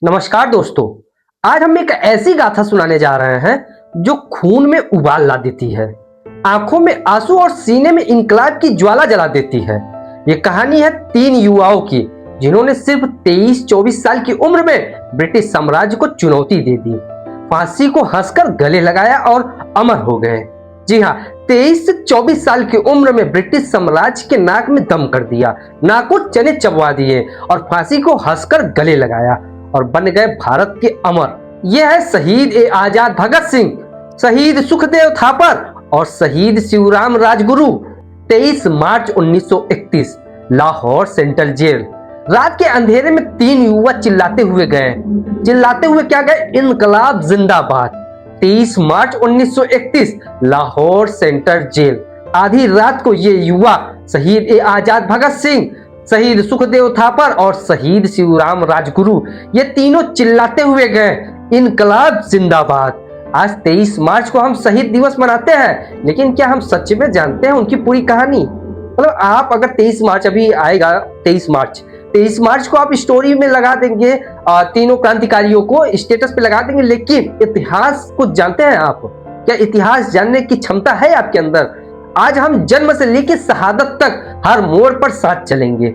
नमस्कार दोस्तों। आज हम एक ऐसी गाथा सुनाने जा रहे हैं जो खून में उबाल ला देती है, आंखों में आंसू और सीने में इंकलाब की ज्वाला जला देती है। ये कहानी है तीन युवाओं की जिन्होंने सिर्फ 23-24 साल की उम्र में ब्रिटिश साम्राज्य को चुनौती दे दी, फांसी को हंसकर गले लगाया और अमर हो गए। जी हाँ, 23 से 24 साल की उम्र में ब्रिटिश साम्राज्य के नाक में दम कर दिया, नाकों चने चबवा दिए और फांसी को हंसकर गले लगाया और बन गए भारत के अमर। यह है शहीद ए आजाद भगत सिंह, शहीद सुखदेव थापर और शहीद शिवराम राजगुरु। 23 मार्च 1931 लाहौर सेंट्रल जेल। रात के अंधेरे में तीन युवा चिल्लाते हुए गए, चिल्लाते हुए क्या गए? इनकलाब जिंदाबाद। 23 मार्च 1931 लाहौर सेंट्रल जेल। आधी रात को ये युवा शहीद ए आजाद भगत सिंह, शहीद सुखदेव थापर और शहीद शिवराम राजगुरु, ये तीनों चिल्लाते हुए गए इनकलाब जिंदाबाद। आज 23 मार्च को हम शहीद दिवस मनाते हैं, लेकिन क्या हम सच में जानते हैं उनकी पूरी कहानी? मतलब आप अगर 23 मार्च अभी आएगा, 23 मार्च को आप स्टोरी में लगा देंगे, तीनों क्रांतिकारियों को स्टेटस पे लगा देंगे, लेकिन इतिहास को जानते हैं आप? क्या इतिहास जानने की क्षमता है आपके अंदर? आज हम जन्म से लेकर शहादत तक हर मोड़ पर साथ चलेंगे,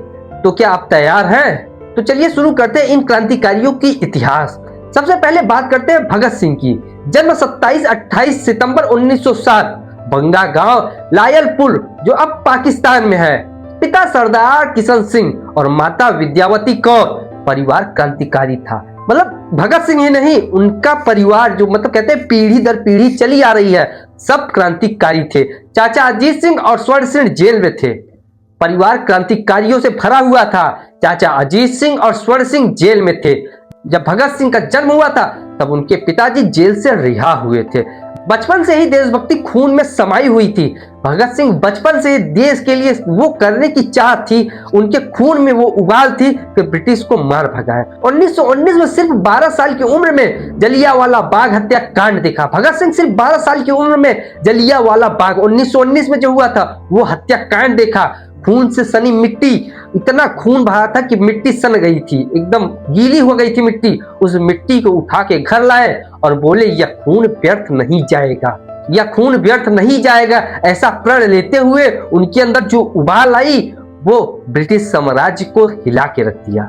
तो क्या आप तैयार हैं? तो चलिए शुरू करते हैं इन क्रांतिकारियों की इतिहास। सबसे पहले बात करते हैं भगत सिंह की। जन्म 27-28 सितंबर 1907, बंगा गांव लायलपुर जो अब पाकिस्तान में है। पिता सरदार किशन सिंह और माता विद्यावती कौर। परिवार क्रांतिकारी था, मतलब भगत सिंह ही नहीं, उनका परिवार जो मतलब कहते हैं पीढ़ी दर पीढ़ी चली आ रही है, सब क्रांतिकारी थे। चाचा अजीत सिंह और स्वर्ण सिंह जेल में थे। परिवार क्रांतिकारियों से भरा हुआ था। चाचा अजीत सिंह और स्वर्ण सिंह जेल में थे। जब भगत सिंह का जन्म हुआ था तब उनके पिताजी जेल से रिहा हुए थे। बचपन से ही देशभक्ति खून में समाई हुई थी। भगत सिंह बचपन से ही देश के लिए वो करने की चाह थी, उनके खून में वो उबाल थी कि ब्रिटिश को मार भगाए। 1919 में सिर्फ 12 साल की उम्र में जलियांवाला बाग हत्याकांड देखा। भगत सिंह सिर्फ 12 साल की उम्र में जलियांवाला बाग 1919 में जो हुआ था वो हत्याकांड देखा। खून से सनी मिट्टी, इतना खून बहा था कि मिट्टी सन गई थी, एकदम गीली हो गई थी मिट्टी। उस मिट्टी को उठा के घर लाए और बोले यह खून व्यर्थ नहीं जाएगा, यह खून व्यर्थ नहीं जाएगा। ऐसा प्रण लेते हुए उनके अंदर जो उबाल आई वो ब्रिटिश साम्राज्य को हिला के रख दिया।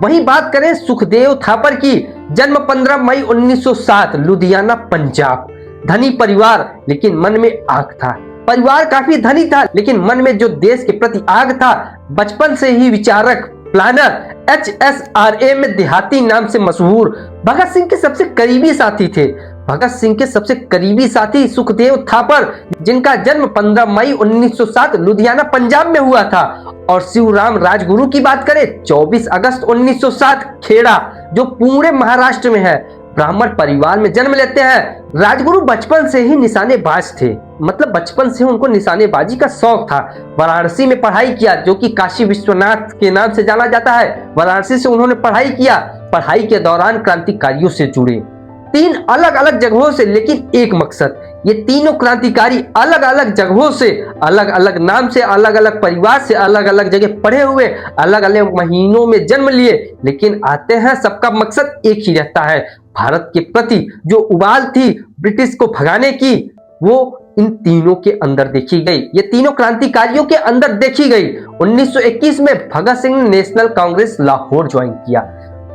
वहीं बात करें सुखदेव थापर की। जन्म 15 मई 1907 लुधियाना पंजाब। धनी परिवार लेकिन मन में आग था। परिवार काफी धनी था लेकिन मन में जो देश के प्रति आग था। बचपन से ही विचारक, प्लानर, HSRA में देहाती नाम से मशहूर भगत सिंह के सबसे करीबी साथी थे। भगत सिंह के सबसे करीबी साथी सुखदेव थापर, जिनका जन्म 15 मई 1907 लुधियाना पंजाब में हुआ था। और शिवराम राजगुरु की बात करें 24 अगस्त 1907 खेड़ा, जो पूरे महाराष्ट्र में है। ब्राह्मण परिवार में जन्म लेते हैं। राजगुरु बचपन से ही निशानेबाज थे, मतलब बचपन से उनको निशानेबाजी का शौक था। वाराणसी में पढ़ाई किया, जो कि काशी विश्वनाथ के नाम से जाना जाता है। वाराणसी से उन्होंने पढ़ाई किया। पढ़ाई के दौरान क्रांतिकारियों से जुड़े, तीन अलग अलग जगहों से, लेकिन एक मकसद। ये तीनों क्रांतिकारी अलग अलग जगहों से, अलग अलग नाम से, अलग अलग परिवार से, अलग अलग जगह पढ़े हुए, अलग अलग महीनों में जन्म लिए, लेकिन आते हैं सबका मकसद एक ही रहता है। भारत के प्रति जो उबाल थी ब्रिटिश को भगाने की, वो इन तीनों के अंदर देखी गई। ये तीनों क्रांतिकारियों के अंदर देखी गई। 1921 में भगत सिंह ने नेशनल कांग्रेस लाहौर ज्वाइन किया।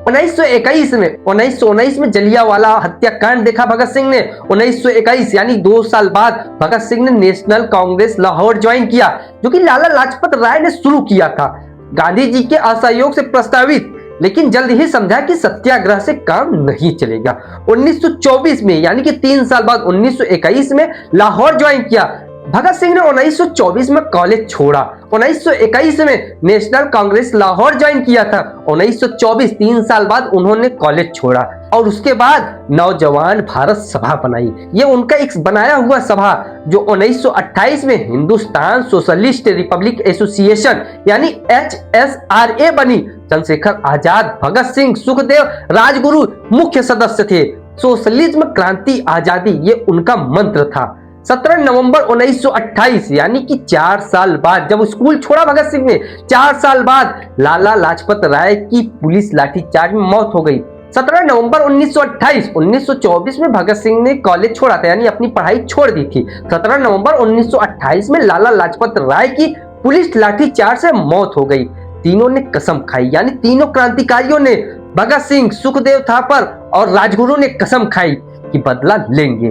1919 में जलियांवाला हत्याकांड देखा भगत सिंह ने। 1921 यानी 2 साल बाद भगत सिंह ने नेशनल कांग्रेस लाहौर ज्वाइन किया, जो कि लाला लाजपत राय ने शुरू किया था, गांधी जी के असहयोग से प्रस्तावित, लेकिन जल्द ही समझा कि सत्याग्रह से काम नहीं चलेगा। 1924 में यानी कि 3 साल बाद 1921 में लाहौर ज्वाइन किया। भगत सिंह ने 1924 में कॉलेज छोड़ा। 1921 में नेशनल कांग्रेस लाहौर ज्वाइन किया था। 1924 3 साल बाद उन्होंने कॉलेज छोड़ा और उसके बाद नौजवान भारत सभा बनाई। ये उनका एक बनाया हुआ सभा जो 1928 में हिंदुस्तान सोशलिस्ट रिपब्लिक एसोसिएशन यानी HSRA बनी। चंद्रशेखर आजाद, भगत सिंह, सुखदेव, राजगुरु मुख्य सदस्य थे। सोशलिज्म, क्रांति, आजादी, ये उनका मंत्र था। 17 नवंबर 1928 यानी कि 4 साल बाद, जब स्कूल छोड़ा भगत सिंह ने, 4 साल बाद लाला लाजपत राय की पुलिस लाठीचार्ज में मौत हो गई। 17 नवंबर 1928, 1924 में भगत सिंह ने कॉलेज छोड़ा था, यानी अपनी पढ़ाई छोड़ दी थी। 17 नवंबर 1928 में लाला लाजपत राय की पुलिस लाठीचार्ज से मौत हो गई। तीनों ने कसम खाई, यानी तीनों क्रांतिकारियों ने, भगत सिंह, सुखदेव थापर और राजगुरु ने कसम खाई कि बदला लेंगे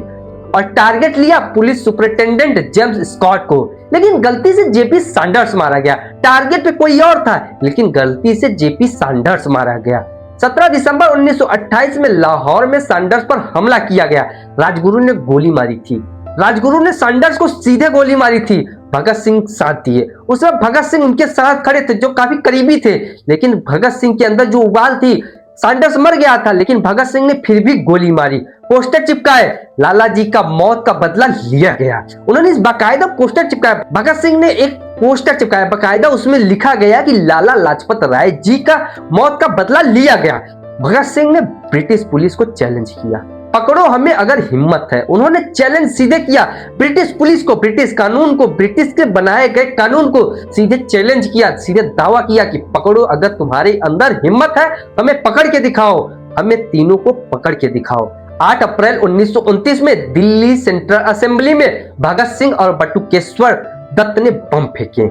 और टारगेट लिया पुलिस सुपरिटेंडेंट जेम्स स्कॉट को। लेकिन गलती से जेपी सैंडर्स मारा गया। टारगेट पे कोई और था, लेकिन गलती से जेपी सैंडर्स मारा गया। 17 दिसंबर 1928 में लाहौर में सैंडर्स पर हमला किया गया। राजगुरु ने गोली मारी थी। राजगुरु ने सैंडर्स को सीधे गोली मारी थी। भगत सिंह साथ दिए। उस वक्त भगत सिंह उनके साथ खड़े थे, जो काफी करीबी थे, लेकिन भगत सिंह के अंदर जो उबाल थी, सैंडर्स मर गया था, लेकिन भगत सिंह ने फिर भी गोली मारी। पोस्टर चिपकाए, लाला जी का मौत का बदला लिया गया। उन्होंने इस बाकायदा पोस्टर चिपकाया। भगत सिंह ने एक पोस्टर चिपकाया बाकायदा, उसमें लिखा गया कि लाला लाजपत राय जी का मौत का बदला लिया गया। भगत सिंह ने ब्रिटिश पुलिस को चैलेंज किया, पकड़ो हमें अगर हिम्मत है। उन्होंने चैलेंज सीधे किया ब्रिटिश पुलिस को, ब्रिटिश कानून को, ब्रिटिश के बनाए गए कानून को सीधे चैलेंज किया, सीधे दावा किया कि पकड़ो, अगर तुम्हारे अंदर हिम्मत है हमें पकड़ के दिखाओ, हमें तीनों को पकड़ के दिखाओ। 8 अप्रैल 1929 में दिल्ली सेंट्रल असेंबली में भगत सिंह और बटुकेश्वर दत्त ने बम फेंके।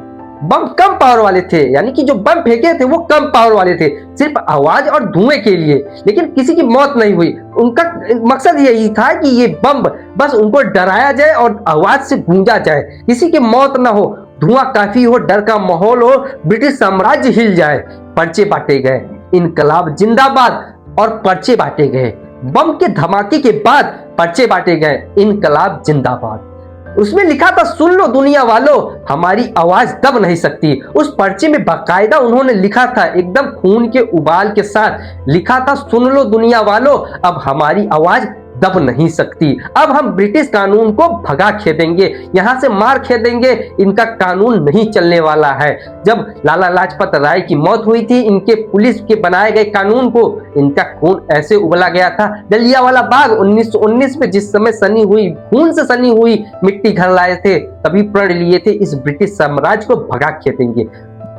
बम कम पावर वाले थे, यानी कि जो बम फेंके थे वो कम पावर वाले थे, सिर्फ आवाज और धुएं के लिए, लेकिन किसी की मौत नहीं हुई। उनका मकसद यही था कि ये बम बस उनको डराया जाए और आवाज से गूंजा जाए, किसी की मौत ना हो, धुआं काफी हो, डर का माहौल हो, ब्रिटिश साम्राज्य हिल जाए। पर्चे बांटे गए, इनकलाब जिंदाबाद, और पर्चे बांटे गए। बम के धमाके के बाद पर्चे बांटे गए, इनकलाब जिंदाबाद। उसमें लिखा था, सुन लो दुनिया वालों, हमारी आवाज दब नहीं सकती। उस पर्चे में बाकायदा उन्होंने लिखा था, एकदम खून के उबाल के साथ लिखा था, सुन लो दुनिया वालों, अब हमारी आवाज दब नहीं सकती। अब हम ब्रिटिश कानून को भगा खेदेंगे, यहाँ से मार खेदेंगे, इनका कानून नहीं चलने वाला है। जब लाला लाजपत राय की मौत हुई थी, इनके पुलिस के बनाए गए कानून को, इनका खून ऐसे उबला गया था। जलियांवाला बाग 1919 में जिस समय सनी हुई, खून से सनी हुई मिट्टी घर लाए थे, तभी प्रण लिए थे इस ब्रिटिश साम्राज्य को भगा खेदेंगे।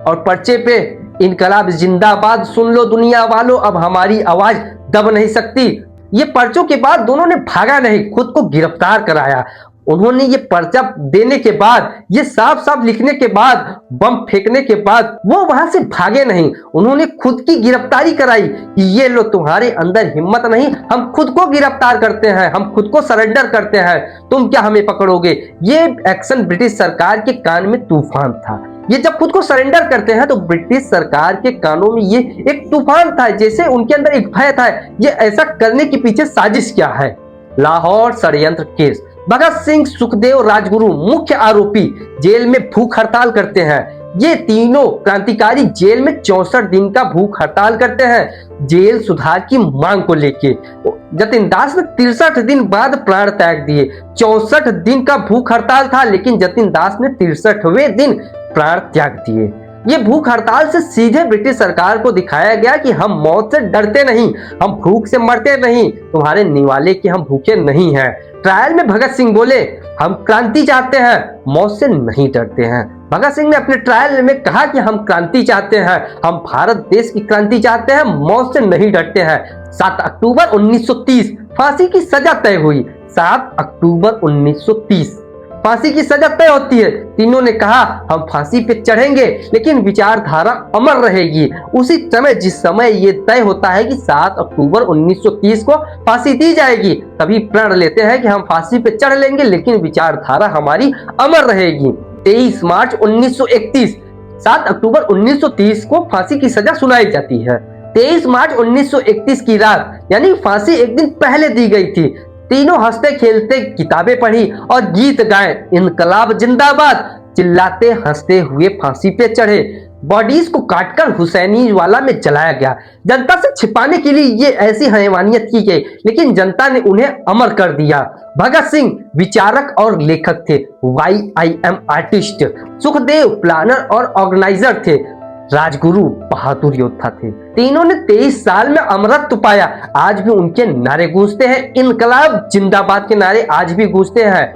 और पर्चे पे इनकलाब जिंदाबाद, सुन लो दुनिया वालों, अब हमारी आवाज दब नहीं सकती। ये पर्चों के बाद दोनों ने भागा नहीं, खुद को गिरफ्तार कराया। उन्होंने ये पर्चा देने के बाद, ये साफ साफ लिखने के बाद, बम फेंकने के बाद वो वहां से भागे नहीं, उन्होंने खुद की गिरफ्तारी कराई कि ये लो, तुम्हारे अंदर हिम्मत नहीं, हम खुद को गिरफ्तार करते हैं, हम खुद को सरेंडर करते हैं, तुम क्या हमें पकड़ोगे। ये एक्शन ब्रिटिश सरकार के कान में तूफान था। ये जब खुद को सरेंडर करते हैं तो ब्रिटिश सरकार के कानों में ये एक तूफान था, जैसे उनके अंदर एक भय था, ये ऐसा करने के पीछे साजिश क्या है। लाहौर षड्यंत्र केस, भगत सिंह, सुखदेव, राजगुरु मुख्य आरोपी जेल में भूख हड़ताल करते हैं। ये तीनों क्रांतिकारी जेल में 64 दिन का भूख हड़ताल करते हैं, जेल सुधार की मांग को लेके। जतिन दास ने 63 दिन बाद प्राण त्याग दिए। 64 दिन का भूख हड़ताल था, लेकिन जतिन दास ने 63वें दिन प्राण त्याग दिए। ये भूख हड़ताल से सीधे ब्रिटिश सरकार को दिखाया गया कि हम मौत से डरते नहीं, हम भूख से मरते नहीं, तुम्हारे निवाले के हम भूखे नहीं हैं। ट्रायल में भगत सिंह बोले, हम क्रांति चाहते हैं, मौत से नहीं डरते हैं। भगत सिंह ने अपने ट्रायल में कहा कि हम क्रांति चाहते हैं, हम भारत देश की क्रांति चाहते हैं, मौत से नहीं डरते हैं। 7 अक्टूबर 1930 फांसी की सजा तय हुई। 7 अक्टूबर 1930 फांसी की सजा तय होती है। तीनों ने कहा, हम फांसी पे चढ़ेंगे, लेकिन विचारधारा अमर रहेगी। उसी समय, जिस समय ये तय होता है कि 7 अक्टूबर 1930 को फांसी दी जाएगी, तभी प्रण लेते हैं कि हम फांसी पे चढ़ लेंगे, लेकिन विचारधारा हमारी अमर रहेगी। 23 मार्च 1931, 7 अक्टूबर 1930 को फांसी की सजा सुनाई जाती है। 23 मार्च 1931 की रात, यानी फांसी एक दिन पहले दी गई थी। तीनों हंसते खेलते किताबें पढ़ी और गीत गाए, इनकलाब जिंदाबाद, चिल्लाते हंसते हुए फांसी पे चढ़े। बॉडीज को काटकर हुसैनीवाला में जलाया गया। जनता से छिपाने के लिए ये ऐसी हैवानियत की गई, लेकिन जनता ने उन्हें अमर कर दिया। भगत सिंह विचारक और लेखक थे, YIM आर्टिस्ट। सुखदेव प्लानर और ऑर्गेनाइजर थे। राजगुरु बहादुर योद्धा थे। तीनों ने 23 साल में अमरत्व पाया। आज भी उनके नारे गूंजते हैं, इनकलाब जिंदाबाद के नारे आज भी गूंजते हैं।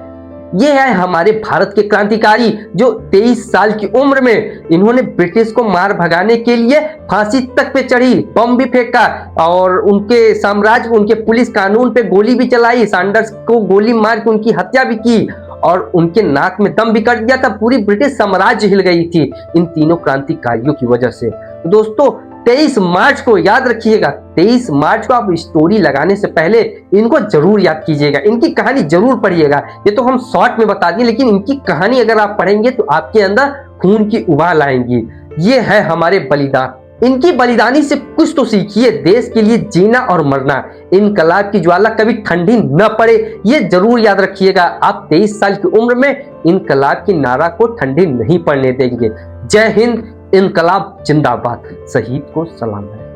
ये है हमारे भारत के क्रांतिकारी जो 23 साल की उम्र में इन्होंने ब्रिटिश को मार भगाने के लिए फांसी तक पे चढ़ी, बम भी फेंका और उनके साम्राज्य, उनके पुलिस कानून पे गोली भी चलाई, सैंडर्स को गोली मार के उनकी हत्या भी की और उनके नाक में दम भी कट गया था। पूरी ब्रिटिश साम्राज्य हिल गई थी इन तीनों क्रांतिकारियों की वजह से। तो दोस्तों 23 मार्च को याद रखिएगा, 23 मार्च को आप स्टोरी लगाने से पहले इनको जरूर याद कीजिएगा, इनकी कहानी जरूर पढ़िएगा। ये तो हम शॉर्ट में बता दिए, लेकिन इनकी कहानी अगर आप पढ़ेंगे तो आपके अंदर खून की उबाल आएंगी। ये है हमारे बलिदान, इनकी बलिदानी से कुछ तो सीखिए, देश के लिए जीना और मरना। इनकलाब की ज्वाला कभी ठंडी न पड़े, ये जरूर याद रखिएगा। आप 23 साल की उम्र में इनकलाब की नारा को ठंडी नहीं पड़ने देंगे। जय हिंद, इनकलाब जिंदाबाद, शहीद को सलाम है।